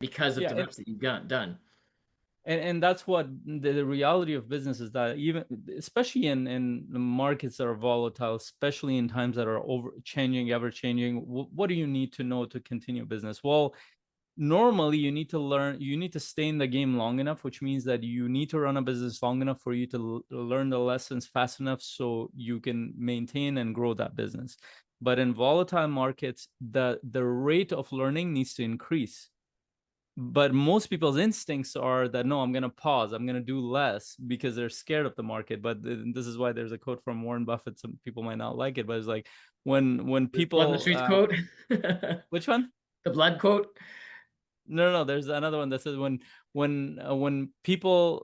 because of Yeah, the reps that you've got done. and that's what the reality of business is, that even especially in the markets that are volatile, especially in times that are over changing, ever changing, what do you need to know to continue business? Well, normally you need to stay in the game long enough, which means that you need to run a business long enough for you to learn the lessons fast enough so you can maintain and grow that business. But in volatile markets, the rate of learning needs to increase. But most people's instincts are that, no, I'm going to pause, I'm going to do less, because they're scared of the market. But this is why there's a quote from Warren Buffett. Some people might not like it, but it's like, when Blood in the people streets quote. which one? The blood quote. No, there's another one that says, when people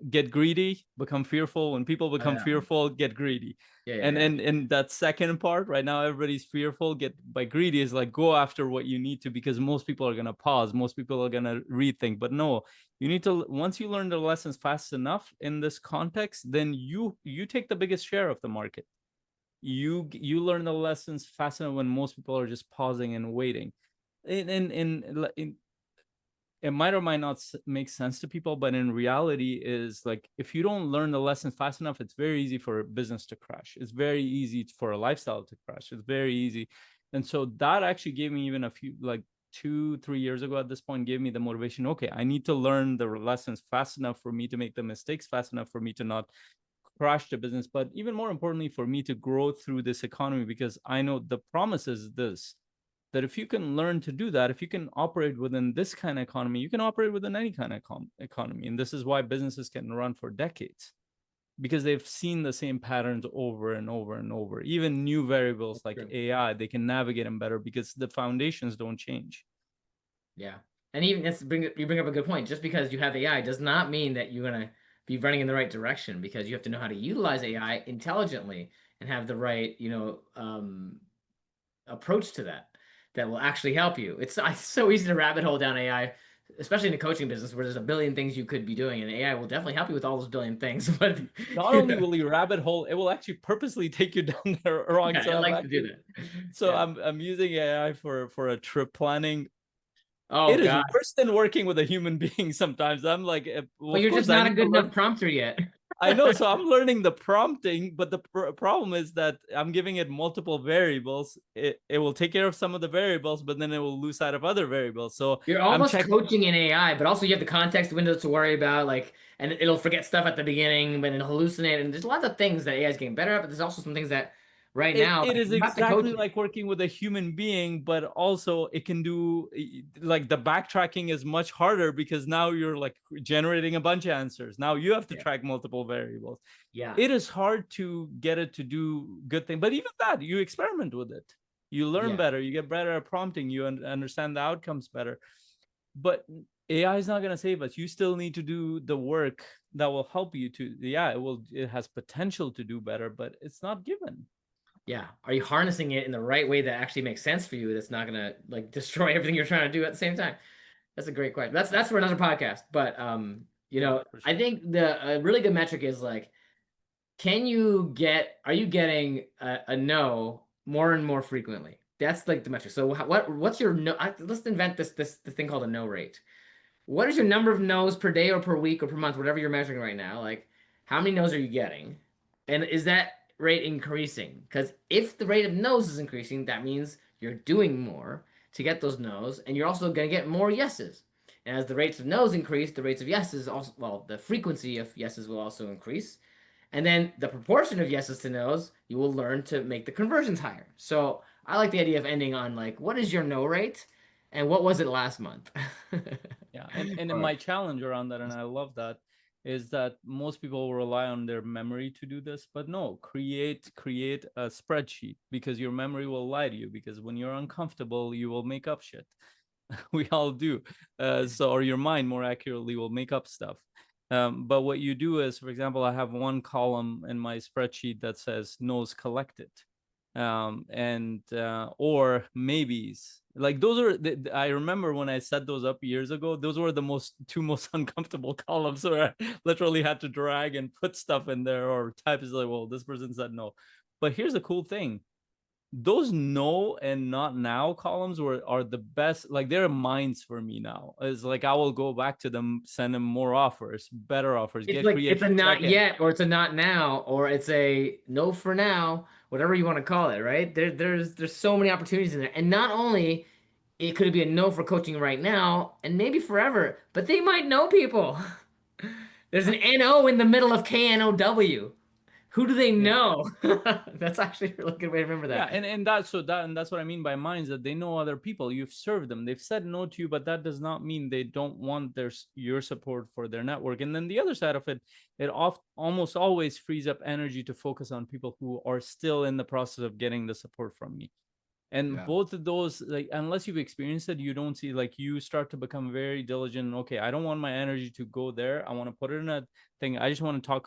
get greedy, become fearful. When people Oh, become yeah. fearful, get greedy. Yeah, yeah, And yeah. in that second part, right now everybody's fearful. Get by greedy is like, go after what you need to, because most people are gonna pause. Most people are gonna rethink. But no, you need to, once you learn the lessons fast enough in this context, then you take the biggest share of the market. You learn the lessons fast enough when most people are just pausing and waiting. In it might or might not make sense to people, but in reality is like, if you don't learn the lesson fast enough, it's very easy for a business to crash. It's very easy for a lifestyle to crash. It's very easy. And so that actually gave me, even a few, like 2-3 years ago at this point, gave me the motivation. Okay, I need to learn the lessons fast enough for me to make the mistakes fast enough for me to not crash the business, but even more importantly, for me to grow through this economy, because I know the promise is this, that if you can learn to do that, if you can operate within this kind of economy, you can operate within any kind of economy. And this is why businesses can run for decades, because they've seen the same patterns over and over and over. Even new variables like True. AI, they can navigate them better because the foundations don't change. Yeah. And even you bring up a good point. Just because you have AI does not mean that you're gonna be running in the right direction, because you have to know how to utilize AI intelligently and have the right, approach to that that will actually help you. It's so easy to rabbit hole down AI, especially in the coaching business where there's a billion things you could be doing, and AI will definitely help you with all those billion things. But Not only will you rabbit hole, it will actually purposely take you down the wrong. yeah, So it I'm likes to do actually, that. so Yeah. I'm using AI for a trip planning. Oh It is God. worse than working with a human being sometimes. I'm like, well, But of you're course just I not a need to good enough learn. prompter yet. I know, so I'm learning the prompting, but the problem is that I'm giving it multiple variables. It will take care of some of the variables, but then it will lose sight of other variables. So You're I'm almost checking. coaching in AI, but also you have the context windows to worry about, like, and it'll forget stuff at the beginning, but it'll hallucinate, and there's lots of things that AI is getting better at, but there's also some things that right now, It like, is you have to coach exactly it. like working with a human being, but also it can do, like, the backtracking is much harder because now you're like generating a bunch of answers. Now you have to Yeah. track multiple variables. Yeah. It is hard to get it to do good things, but even that, you experiment with it, you learn Yeah. better, you get better at prompting, you understand the outcomes better. But AI is not going to save us. You still need to do the work that will help you to, yeah, it has potential to do better, but it's not given. Yeah. Are you harnessing it in the right way that actually makes sense for you? That's not gonna like destroy everything you're trying to do at the same time. That's a great question. That's for another podcast. But Yeah, for I sure. think the a really good metric is like, are you getting a no more and more frequently? That's like the metric. So what's your no? Let's invent this thing called a no rate. What is your number of no's per day or per week or per month, whatever you're measuring right now? Like, how many no's are you getting? And is that rate increasing? Because if the rate of no's is increasing, that means you're doing more to get those no's, and you're also going to get more yeses. And as the rates of no's increase, the rates of yeses also, well, the frequency of yeses will also increase. And then the proportion of yeses to no's, you will learn to make the conversions higher. So I like the idea of ending on like, what is your no rate? And what was it last month? Yeah, and Or my challenge around that, and I love that, is that most people rely on their memory to do this, but no, create a spreadsheet, because your memory will lie to you, because when you're uncomfortable, you will make up shit. We all do. So, or your mind more accurately will make up stuff. But what you do is, for example, I have one column in my spreadsheet that says no's collected, and or maybes. Like, those are I remember when I set those up years ago, those were the two most uncomfortable columns, where I literally had to drag and put stuff in there, or type is like, well, this person said no. But here's the cool thing: those no and not now columns are the best. Like they're mines for me now. It's like I will go back to them, send them more offers, better offers, It's get like it's creative, a not check it. yet, or it's a not now, or it's a no for now, whatever you want to call it, right? There's so many opportunities in there. And not only it could be a no for coaching right now and maybe forever, but they might know people. There's an NO in the middle of KNOW. Who do they Yeah. know? That's actually a really good way to remember Yeah, that. and that's what I mean by minds, that they know other people. You've served them. They've said no to you, but that does not mean they don't want your support for their network. And then the other side of it, almost always frees up energy to focus on people who are still in the process of getting the support from me. And Yeah. both of those, like, unless you've experienced it, you don't see, like, you start to become very diligent. Okay, I don't want my energy to go there. I want to put it in a thing. I just want to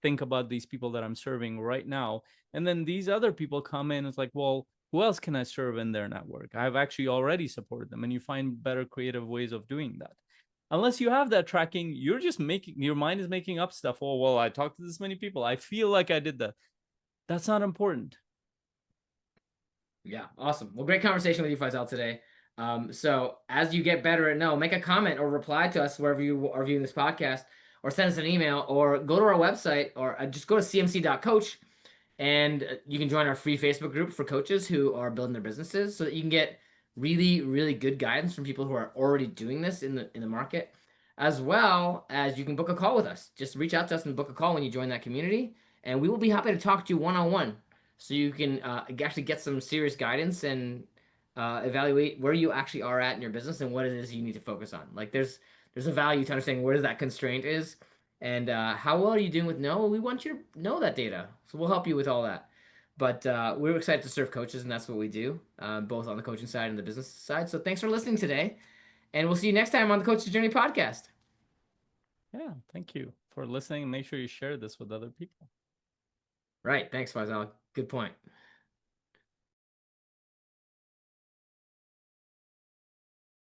think about these people that I'm serving right now. And then these other people come in. It's like, well, who else can I serve in their network? I've actually already supported them. And you find better creative ways of doing that. Unless you have that tracking, you're just making, your mind is making up stuff. Oh, well, I talked to this many people, I feel like I did that. That's not important. Yeah, awesome. Well, great conversation with you, Faisal, today. So as you get better at no, make a comment or reply to us wherever you are viewing this podcast, or send us an email, or go to our website, or just go to cmc.coach, and you can join our free Facebook group for coaches who are building their businesses, so that you can get really, really good guidance from people who are already doing this in the market, as well as you can book a call with us. Just reach out to us and book a call when you join that community, and we will be happy to talk to you one on one, so you can actually get some serious guidance and evaluate where you actually are at in your business and what it is you need to focus on. Like there's a value to understanding where that constraint is, and how well are you doing with no? We want you to know that data, so we'll help you with all that. But we're excited to serve coaches, and that's what we do, both on the coaching side and the business side. So thanks for listening today, and we'll see you next time on the Coach's Journey podcast. Yeah, thank you for listening. Make sure you share this with other people. Right. Thanks, Faisal. Good point.